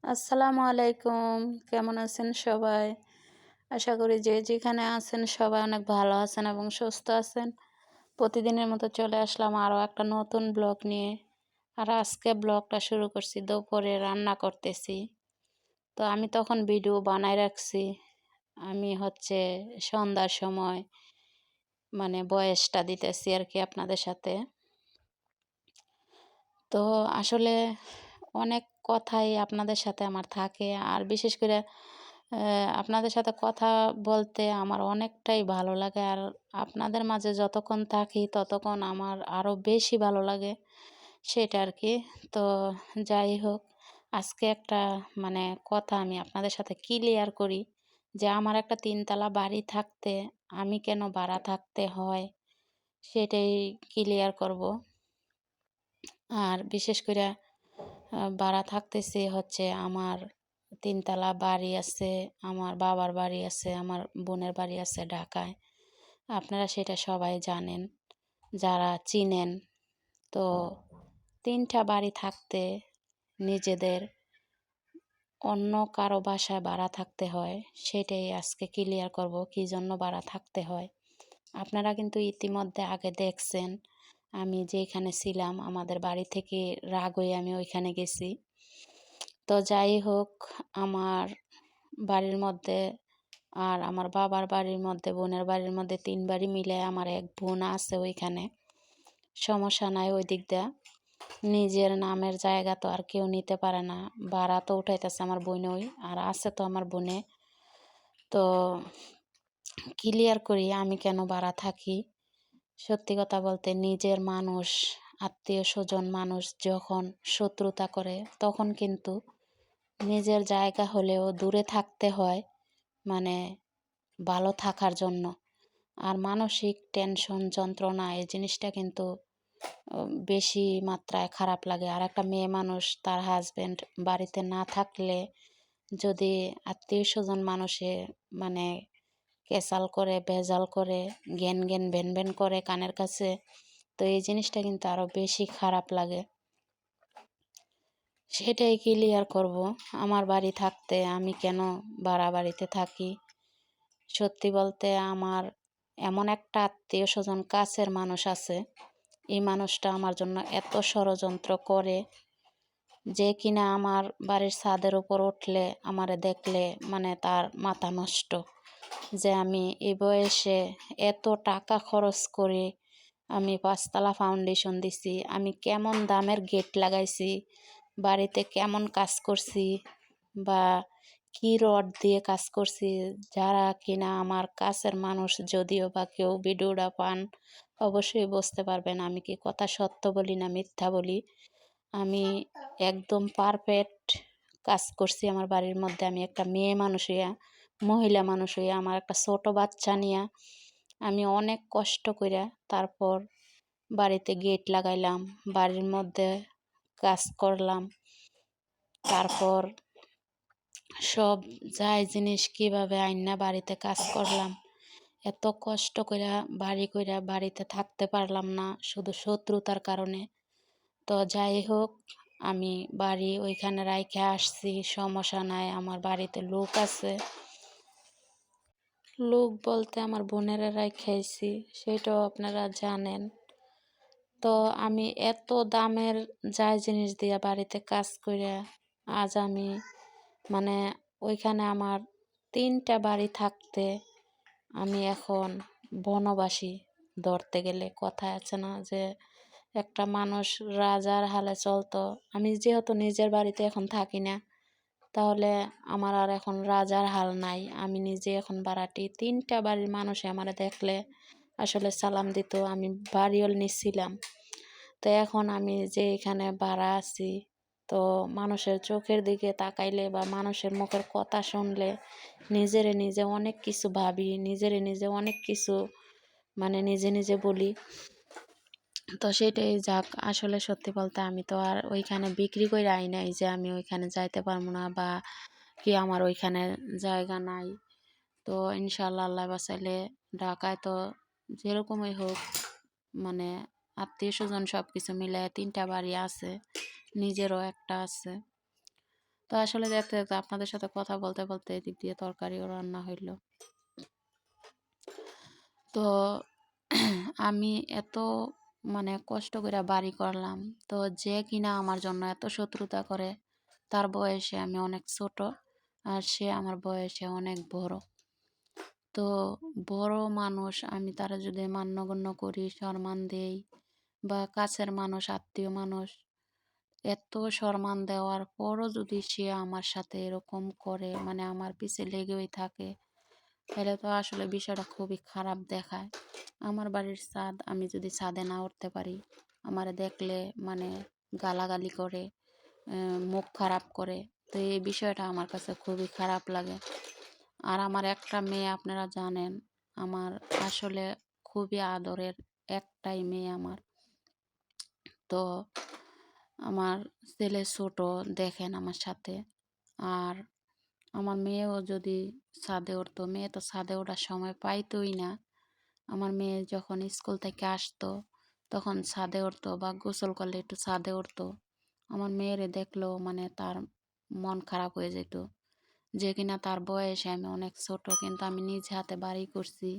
আসসালামু আলাইকুম। কেমন আছেন সবাই? আশা করি যে যেখানে আছেন সবাই অনেক ভালো আছেন এবং সুস্থ আছেন। প্রতিদিনের মতো চলে আসলাম আরও একটা নতুন ব্লগ নিয়ে। আর আজকে ব্লগটা শুরু করছি দুপুরে রান্না করতেছি। তো আমি তখন ভিডিও বানায় রাখছি। আমি সন্ধ্যার সময় ভয়েসটা দিতেছি আরকি আপনাদের সাথে। তো আসলে অনেক কথাই আপনাদের সাথে আমার থাকে। আর বিশেষ করে আপনাদের সাথে কথা বলতে আমার অনেকটাই ভালো লাগে। আর আপনাদের মাঝে যতক্ষণ থাকি ততক্ষণ আমার আরও বেশি ভালো লাগে সেটা আরকি। তো যাই হোক, আজকে একটা কথা আমি আপনাদের সাথে ক্লিয়ার করি যে আমার একটা ৩ তলা বাড়ি থাকতে আমি কেন ভাড়া থাকতে হয় সেটাই ক্লিয়ার করব। আর বিশেষ করে ভাড়া থাকতেছি আমার ৩ তলা বাড়ি আছে, আমার বাবার বাড়ি আছে, আমার বোনের বাড়ি আছে ঢাকায়। আপনারা সেটা সবাই জানেন, যারা চিনেন। তো ৩ টা বাড়ি থাকতে নিজেদের অন্য কারো বাসায় ভাড়া থাকতে হয়, সেটাই আজকে ক্লিয়ার করব কী জন্য ভাড়া থাকতে হয়। আপনারা কিন্তু ইতিমধ্যে আগে দেখছেন, আমি যেখানে ছিলাম আমাদের বাড়ি থেকে রাগ হয়ে আমি ওইখানে গেছি। তো যাই হোক, আমার বাড়ির মধ্যে আর আমার বাবার বাড়ির মধ্যে, বোনের বাড়ির মধ্যে ৩ বাড়ি মিলে আমার এক বোন আছে ওইখানে। সমস্যা নাই ওই দিক দিয়া। নিজের নামের জায়গা তো আর কেউ নিতে পারে না। ভাড়া তো উঠাইতেছে আমার বোনই, আর আছে তো আমার বোনে। তো ক্লিয়ার করি আমি কেন ভাড়া থাকি। সত্যি কথা বলতে নিজের মানুষ, আত্মীয়-স্বজন মানুষ যখন শত্রুতা করে তখন কিন্তু নিজের জায়গা হলেও দূরে থাকতে হয়, মানে ভালো থাকার জন্য। আর মানসিক টেনশন, যন্ত্রণা এই জিনিসটা কিন্তু বেশি মাত্রায় খারাপ লাগে। আর একটা মেয়ে মানুষ তার হাজবেন্ড বাড়িতে না থাকলে যদি আত্মীয়-স্বজন মানুষে মানে কেসাল করে, ভেজাল করে, ঘ্যান ঘ্যান ভ্যান ভ্যান করে কানের কাছে, তো এই জিনিসটা কিন্তু আরও বেশি খারাপ লাগে। সেটাই ক্লিয়ার করব আমার বাড়ি থাকতে আমি কেন ভাড়া বাড়িতে থাকি। সত্যি বলতে আমার এমন একটা আত্মীয়-স্বজন কাছের মানুষ আছে, এই মানুষটা আমার জন্য এত ষড়যন্ত্র করে যে কিনা আমার বাড়ির ছাদের উপর উঠলে আমারে দেখলে তার মাথা নষ্ট। যে আমি এই বয়সে এত টাকা খরচ করে আমি ৫ তলা ফাউন্ডেশন দিছি, আমি কেমন দামের গেট লাগাইছি, বাড়িতে কেমন কাজ করছি বা কি রড দিয়ে কাজ করছি, যারা কিনা আমার কাছের মানুষ যদিও বা কেউ ভিডিওটা পান অবশ্যই বুঝতে পারবেন আমি কি কথা সত্য বলি না মিথ্যা বলি। আমি একদম পারফেক্ট কাজ করছি আমার বাড়ির মধ্যে। আমি একটা মেয়ে মানুষ হইয়া, মহিলা মানুষ হইয়া, আমার একটা ছোট বাচ্চা নিয়া আমি অনেক কষ্ট কইরা তারপর বাড়িতে গেট লাগাইলাম, বাড়ির মধ্যে কাজ করলাম। তারপর সব যাই জিনিস কিভাবে আইনা বাড়িতে কাজ করলাম। এত কষ্ট কইরা বাড়িতে থাকতে পারলাম না শুধু শত্রুতার কারণে। তো যাই হোক, আমি বাড়ি ওইখানে রাইখা আসছি, সমস্যা নাই। আমার বাড়িতে লোক আছে। লোক বলতে আমার বোনেরা রাইখাইছি, সেটাও আপনারা জানেন। তো আমি এত দামের যাই জিনিস দিয়া বাড়িতে কাজ কইরা আজ আমি মানে ওইখানে আমার ৩ টা বাড়ি থাকতে আমি এখন বনবাসী ধরতে গেলে। কথায় আছে না যে একটা মানুষ রাজার হালে চলতো, আমি যেহেতু নিজের বাড়িতে এখন থাকি না, তাহলে আমার আর এখন রাজার হাল নাই। আমি নিজে এখন ভাড়াটি। ৩ টা বাড়ির মানুষে আমারে দেখলে আসলে সালাম দিত। আমি বাড়িও নিচ্ছিলাম। তো এখন আমি যে এখানে ভাড়া আছি, তো মানুষের চোখের দিকে তাকাইলে বা মানুষের মুখের কথা শুনলে নিজেরে নিজে অনেক কিছু ভাবি, নিজেরে নিজে অনেক কিছু নিজে নিজে বলি। তো সেটাই যাক, আসলে সত্যি বলতে আমি তো আর ওইখানে বিক্রি কইরা আই নাই যে আমি ওইখানে যাইতে পারবো না বা কি আমার ওইখানে জায়গা নাই। তো ইনশাআল্লাহ আল্লাহ বাঁচাইলে ঢাকায় তো যেরকমই হোক মানে আত্মীয়-স্বজন সবকিছু মিলায়া ৩ টা বাড়ি আছে, নিজেরও একটা আছে। তো আসলে দেখতে, দেখতে আপনাদের সাথে কথা বলতে, বলতে এদিক দিয়ে তরকারিও রান্না হইল। তো আমি এত মানে কষ্ট কইরা বাড়ি করলাম। তো যে কিনা আমার জন্য এত শত্রুতা করে, তার বয়সে আমি অনেক ছোট, আর সে আমার বয়সে অনেক বড়। তো বড় মানুষ আমি তারা যদি মান্যগণ্য করি, সম্মান দেই, বা কাছের মানুষ, আত্মীয় মানুষ, এত সম্মান দেওয়ার পরও যদি সে আমার সাথে এরকম করে, মানে আমার পিছে লেগেই থাকে, তাহলে তো আসলে বিষয়টা খুবই খারাপ দেখায়। আমার বাড়ির ছাদ, আমি যদি ছাদে না উঠতে পারি, আমারে দেখলে মানে গালাগালি করে, মুখ খারাপ করে। তো এই বিষয়টা আমার কাছে খুবই খারাপ লাগে। আর আমার একটা মেয়ে, আপনারা জানেন, আমার আসলে খুবই আদরের একটাই মেয়ে আমার। তো আমার ছেলে ছোট, দেখেন আমার সাথে। আর আমার মেয়েও যদি ছাদে উঠতো, মেয়ে তো ছাদে ওঠার সময় পাইতোই না। আমার মেয়ে যখন স্কুল থেকে আসতো, তখন ছাদে উঠতো, বা গোসল করলে একটু ছাদে উঠতো। আমার মেয়েরে দেখলেও মানে তার মন খারাপ হয়ে যেত, যে কিনা তার বয়সে আমি অনেক ছোট, কিন্তু আমি নিজ হাতে বাড়ি করছি।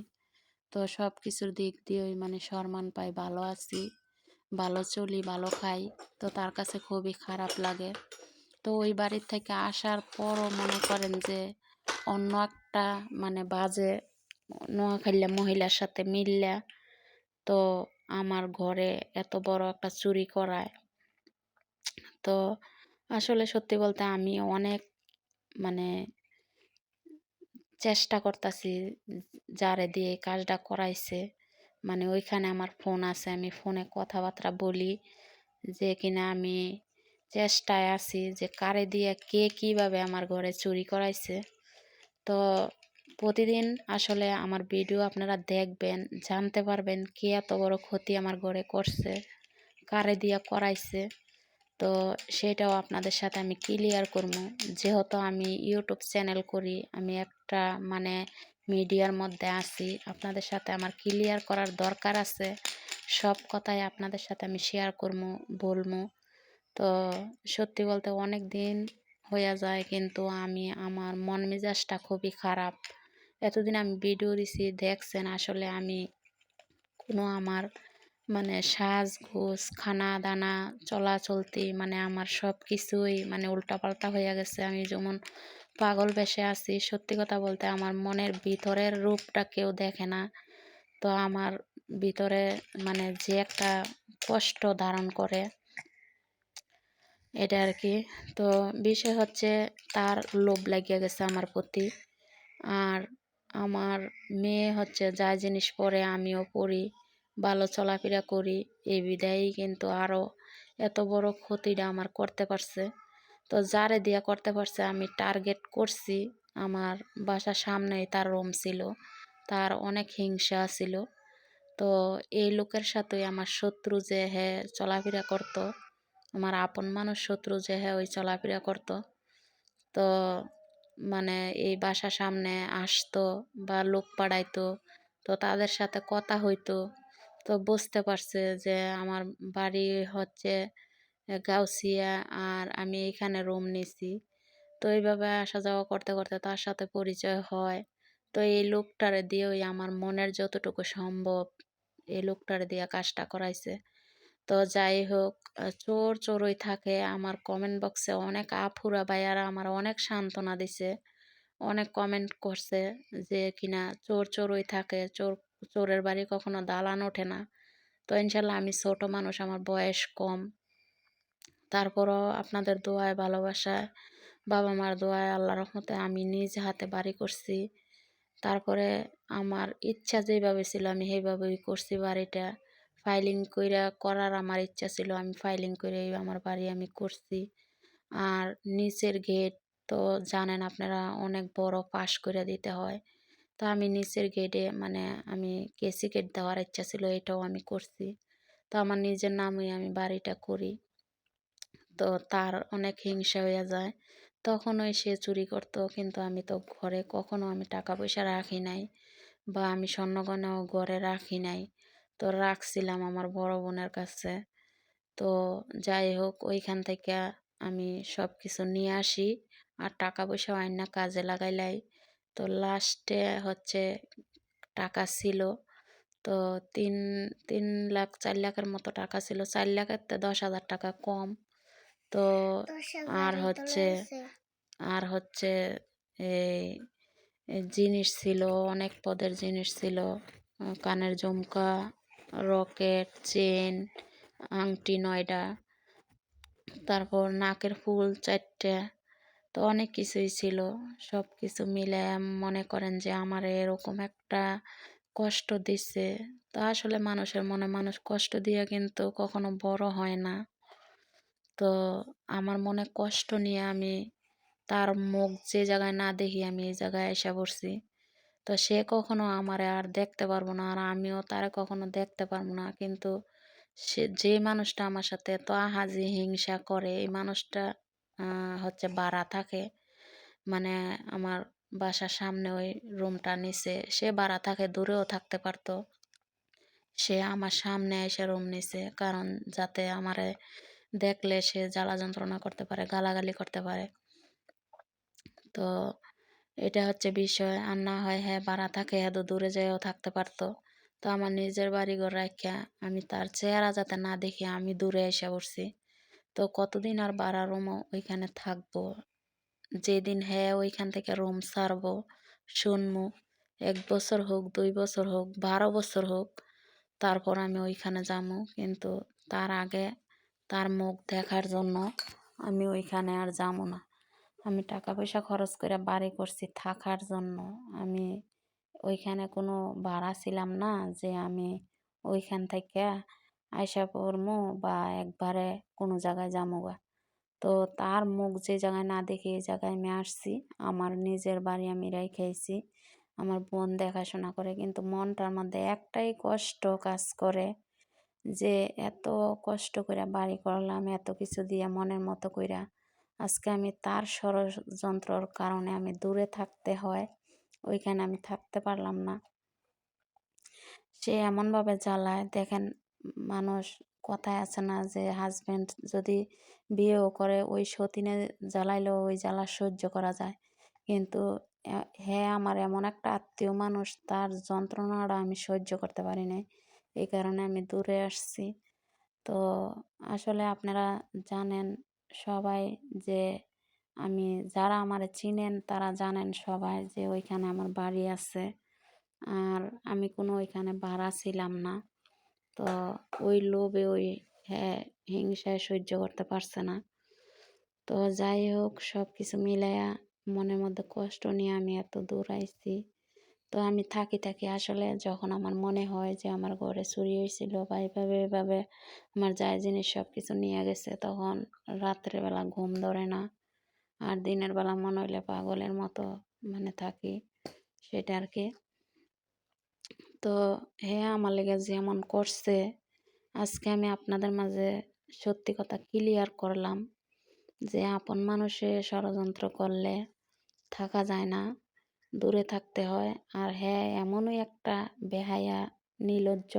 তো সব কিছুর দিক দিয়েই মানে সম্মান পাই, ভালো আছি, ভালো চলি, ভালো খাই। তো তার কাছে খুবই খারাপ লাগে। তো ওই বাড়ির থেকে আসার পরও মনে করেন যে অন্য একটা মানে বাজে নোয়াখাইলা মহিলার সাথে মিললা, তো আমার ঘরে এত বড় একটা চুরি করায়। তো আসলে সত্যি বলতে আমি অনেক মানে চেষ্টা করতাছি, যারে দিয়ে এই কাজটা করাইছে, মানে ওইখানে আমার ফোন আছে, আমি ফোনে কথাবার্তা বলি, যে কিনা আমি চেষ্টায় আছি যে কারে দিয়ে কে কিভাবে আমার ঘরে চুরি করাইছে। তো প্রতিদিন আসলে আমার ভিডিও আপনারা দেখবেন, জানতে পারবেন কে এত বড় ক্ষতি আমার ঘরে করছে, কারে দিয়া করাইছে। তো সেটাও আপনাদের সাথে আমি ক্লিয়ার করবো। যেহেতু আমি ইউটিউব চ্যানেল করি, আমি একটা মানে মিডিয়ার মধ্যে আছি, আপনাদের সাথে আমার ক্লিয়ার করার দরকার আছে। সব কথাই আপনাদের সাথে আমি শেয়ার করবো, বলবো। তো সত্যি বলতে অনেক দিন হয়ে যায়, কিন্তু আমি আমার মন মেজাজটা খুবই খারাপ। এতদিন আমি ভিডিও দিছি, দেখছেন, আসলে আমি কোনো আমার মানে সাজগোজ, খানা দানা, চলাচলতি, মানে আমার সব কিছুই মানে উল্টাপাল্টা হয়ে গেছে। আমি যেমন পাগল বেশে আছি, সত্যি কথা বলতে আমার মনের ভিতরের রূপটা কেউ দেখে না। তো আমার ভিতরে মানে যে একটা কষ্ট ধারণ করে, এটা আর কি। তো বিষয় হচ্ছে তার লোভ লাগিয়ে গেছে আমার প্রতি। আর আমার মেয়ে হচ্ছে যা জিনিস পরে আমিও পরি, ভালো চলাফেরা করি, এই বিধায়ই কিন্তু আরও এত বড় ক্ষতিটা আমার করতে পারছে। তো যারে দিয়া করতে পারছে আমি টার্গেট করছি। আমার বাসার সামনেই তার রুম ছিল, তার অনেক হিংসা ছিল। তো এই লোকের সাথেই আমার শত্রু যে হ্যাঁ চলাফেরা করতো, আমার আপন মানুষ শত্রু যে হ্যাঁ ওই চলাফেরা করতো। তো মানে এই বাসার সামনে আসতো বা লোক পাঠাইতো, তো তাদের সাথে কথা হইতো। তো বুঝতে পারছে যে আমার বাড়ি হচ্ছে গাউসিয়া, আর আমি এইখানে রুম নিছি। তো এইভাবে আসা যাওয়া করতে করতে তার সাথে পরিচয় হয়। তো এই লোকটারে দিয়েই আমার মনের যতটুকু সম্ভব এই লোকটারে দিয়ে কাজটা করাইছে। তো যাই হোক, চোর চোরই থাকে। আমার কমেন্ট বক্সে অনেক আপুরা ভাইয়ারা আমার অনেক সান্ত্বনা দিছে, অনেক কমেন্ট করছে যে কিনা চোর চোরই থাকে, চোরের বাড়ি কখনো দালান ওঠে না। তো ইনশাল্লাহ আমি ছোট মানুষ, আমার বয়স কম, তারপরও আপনাদের দোয়ায়, ভালোবাসায়, বাবা মার দোয়ায়, আল্লাহর রহমতে আমি নিজ হাতে বাড়ি করছি। তারপরে আমার ইচ্ছা যেভাবে ছিল আমি সেইভাবেই করছি বাড়িটা। ফাইলিং করার আমার ইচ্ছা ছিল, আমি ফাইলিং করে আমার বাড়ি আমি করছি। আর নিচের গেট তো জানেন আপনারা, অনেক বড় পাশ করে দিতে হয়। তো আমি নিচের গেটে মানে আমি কেসি গেট দেওয়ার ইচ্ছা ছিল, এটাও আমি করছি। তো আমার নিজের নামে আমি বাড়িটা করি। তো তার অনেক হিংসা হয়ে যায়, তখনই সে চুরি করতো। কিন্তু আমি তো ঘরে কখনো আমি টাকা পয়সা রাখি নাই, বা আমি স্বর্ণগয়নাও ঘরে রাখি নাই। তো রাখছিলাম আমার বড় বোনের কাছে। তো যাই হোক, ওইখান থেকে আমি সব কিছু নিয়ে আসি আর টাকা পয়সাও আইনা কাজে লাগাইলাই। তো লাস্টে হচ্ছে টাকা ছিল, তো ৩ লাখ ৪ লাখের মতো টাকা ছিল, ৪ লাখের তে ১০,০০০ টাকা কম। তো আর হচ্ছে আর হচ্ছে এই জিনিস ছিল, অনেক পদের জিনিস ছিল, কানের ঝুমকা, রকেট, চেন, আংটি ৯টা, তারপর নাকের ফুল ৪টে। তো অনেক কিছুই ছিল। সব কিছু মিলে মনে করেন যে আমার এরকম একটা কষ্ট দিচ্ছে। তা আসলে মানুষের মনে মানুষ কষ্ট দিয়ে কিন্তু কখনো বড় হয় না। তো আমার মনে কষ্ট নিয়ে আমি তার মুখ যে জায়গায় না দেখি আমি এই জায়গায় আইসা পড়ছি। তো সে কখনো আমারে আর দেখতে পারবো না, আর আমিও তারে কখনো দেখতে পারবো না। কিন্তু সে যে মানুষটা আমার সাথে এত আহাজি হিংসা করে, এই মানুষটা হচ্ছে ভাড়া থাকে। মানে আমার বাসার সামনে ওই রুমটা নিছে। সে ভাড়া থাকে, দূরেও থাকতে পারতো। সে আমার সামনে এসে রুম নিছে, কারণ যাতে আমারে দেখলে সে জ্বালা যন্ত্রণা করতে পারে, গালাগালি করতে পারে। তো এটা হচ্ছে বিষয়। আর না হয় হ্যাঁ ভাড়া থাকে, এত দূরে যেয়েও থাকতে পারতো। তো আমার নিজের বাড়িঘর রাইখা আমি তার চেহারা যাতে না দেখি আমি দূরে এসে পড়ছি। তো কতদিন আর ভাড়া রুমও ওইখানে থাকবো? যেদিন হ্যাঁ ওইখান থেকে রুম ছাড়বো, শুনমু ১ বছর হোক, ২ বছর হোক, ১২ বছর হোক, তারপর আমি ওইখানে যামু। কিন্তু তার আগে তার মুখ দেখার জন্য আমি ওইখানে আর যামু না। আমি টাকা পয়সা খরচ করে বাড়ি করছি থাকার জন্য। আমি ওইখানে কোনো ভাড়া ছিলাম না যে আমি ওইখান থেকে আইসা পড়মু বা একবারে কোনো জায়গায় যামুগা। তো তার মুখ যে জায়গায় না দেখে এই জায়গায় আমি আসছি। আমার নিজের বাড়ি আমি রাইখা আমার বোন দেখাশোনা করে। কিন্তু মনটার মধ্যে একটাই কষ্ট কাজ করে যে এত কষ্ট কইরা বাড়ি করলাম, এত কিছু দিয়া মনের মতো কইরা। আজকে আমি তার ষড়যন্ত্রর কারণে আমি দূরে থাকতে হয়। ওইখানে আমি থাকতে পারলাম না। সে এমনভাবে জ্বালায় দেখেন, মানুষ কথায় আছে না যে হাজবেন্ড যদি বিয়েও করে ওই সতীনে জ্বালাইলেও ওই জ্বালা সহ্য করা যায়। কিন্তু হ্যাঁ আমার এমন একটা আত্মীয় মানুষ, তার যন্ত্রণাটা আমি সহ্য করতে পারি নাই। এই কারণে আমি দূরে আসছি। তো আসলে আপনারা জানেন সবাই যে আমি, যারা আমারে চিনেন তারা জানেন সবাই যে ওইখানে আমার বাড়ি আছে। আর আমি কোনো ওইখানে ভাড়া ছিলাম না। তো ওই লোভে ওই হ্যাঁ হিংসায় সহ্য করতে পারছে না। তো যাই হোক সব কিছু মিলাইয়া মনের মধ্যে কষ্ট নিয়ে আমি এত দূর আইছি। তো আমি থাকি আসলে যখন আমার মনে হয় যে আমার ঘরে চুরি হয়েছিল বা এভাবে আমার যায় জিনিস সব কিছু নিয়ে গেছে, তখন রাত্রে বেলা ঘুম ধরে না। আর দিনের বেলা মনে হইলে পাগলের মতো মানে থাকি, সেটা আর কি। তো হ্যাঁ আমার লেগে যেমন করছে, আজকে আমি আপনাদের মাঝে সত্যি কথা ক্লিয়ার করলাম যে আপন মানুষে ষড়যন্ত্র করলে থাকা যায় না, দূরে থাকতে হয়। আর হ্যাঁ এমনই একটা বেহায়া নির্লজ্জ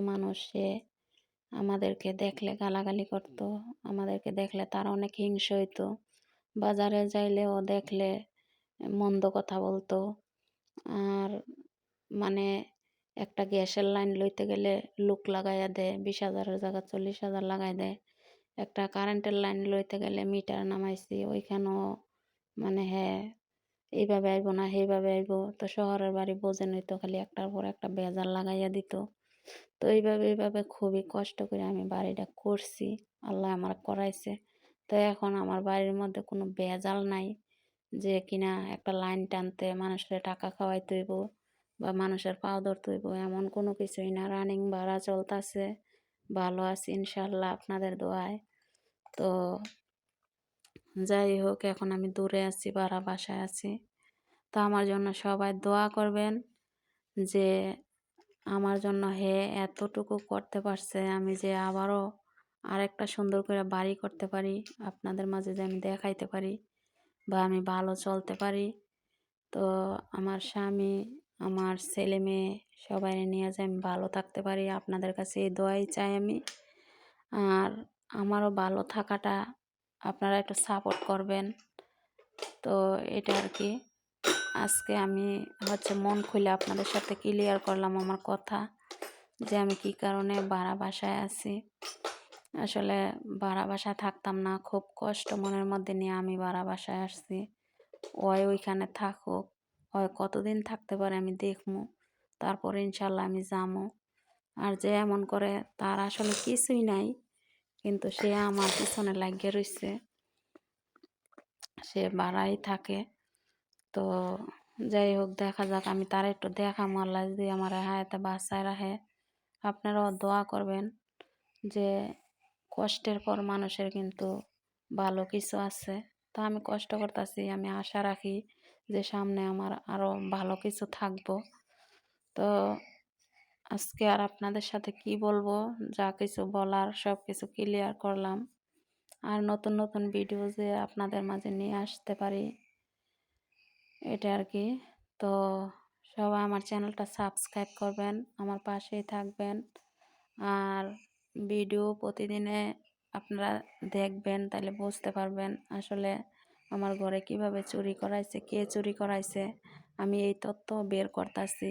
মানুষ সে আমাদেরকে দেখলে গালাগালি করতো, আমাদেরকে দেখলে তার অনেক হিংসা হইতো। বাজারে যাইলেও দেখলে মন্দ কথা বলতো। আর মানে একটা গ্যাসের লাইন লইতে গেলে লোক লাগাইয়া দেয়, ২০,০০০-এর জায়গায় ৪০,০০০ লাগাই দেয়। একটা কারেন্টের লাইন লইতে গেলে মিটার নামাইছি, ওইখানেও মানে হ্যাঁ এইভাবে আইব না সেইভাবে আইব। তো শহরের বাড়ি বোঝেনই তো, খালি একটার পর একটা ভেজাল লাগাইয়া দিত। তো এইভাবে খুবই কষ্ট করে আমি বাড়িটা করছি, আল্লাহ আমার করাইছে। তো এখন আমার বাড়ির মধ্যে কোনো ভেজাল নাই যে কিনা একটা লাইন টানতে মানুষের টাকা খাওয়াইতে হইব বা মানুষের পাও ধরতে হইব, এমন কোনো কিছুই না। রানিং ভাড়া চলতেছে, ভালো আছি ইনশাল্লাহ আপনাদের দোয়ায়। তো যাই হোক এখন আমি দূরে আছি, ভাড়া বাসায় আছি। তো আমার জন্য সবাই দোয়া করবেন যে আমার জন্য হে এতটুকু করতে পারছে, আমি যে আবারও আরেকটা সুন্দর করে বাড়ি করতে পারি, আপনাদের মাঝে যে আমি দেখাইতে পারি বা আমি ভালো চলতে পারি। তো আমার স্বামী, আমার ছেলে মেয়ে সবাই নিয়ে যে আমি ভালো থাকতে পারি, আপনাদের কাছে এই দোয়াই চাই আমি। আর আমারও ভালো থাকাটা আপনারা একটু সাপোর্ট করবেন। তো এটা আর কি। আজকে আমি মন খুলে আপনাদের সাথে ক্লিয়ার করলাম আমার কথা, যে আমি কী কারণে ভাড়া বাসায় আছি। আসলে ভাড়া বাসায় থাকতাম না, খুব কষ্ট মনের মধ্যে নিয়ে আমি ভাড়া বাসায় আসছি। ওইখানে থাকুক, কতদিন থাকতে পারে আমি দেখবো, তারপরে ইনশাল্লাহ আমি যাবো। আর যে এমন করে তার আসলে কিছুই নাই, কিন্তু সে আমার পিছনে লাগিয়ে রয়েছে, সে ভাড়াই থাকে। তো যাই হোক, দেখা যাক, আমি তার একটু দেখামো, আল্লাহ যদি আমার হায়াতে বাঁচায় রাখে। আপনারাও দোয়া করবেন যে কষ্টের পর মানুষের কিন্তু ভালো কিছু আছে। তো আমি কষ্ট করতেছি, আমি আশা রাখি যে সামনে আমার আরও ভালো কিছু থাকবো। তো আজকে আর আপনাদের সাথে কি বলবো, যা কিছু বলার সব কিছু ক্লিয়ার করলাম। আর নতুন নতুন ভিডিও যে আপনাদের মাঝে নিয়ে আসতে পারি, এটা আর কি। তো সবাই আমার চ্যানেলটা সাবস্ক্রাইব করবেন, আমার পাশেই থাকবেন। আর ভিডিও প্রতিদিনে আপনারা দেখবেন, তাহলে বুঝতে পারবেন আসলে আমার ঘরে কিভাবে চুরি করাইছে, কে চুরি করাইছে, আমি এই তথ্য বের করতেছি।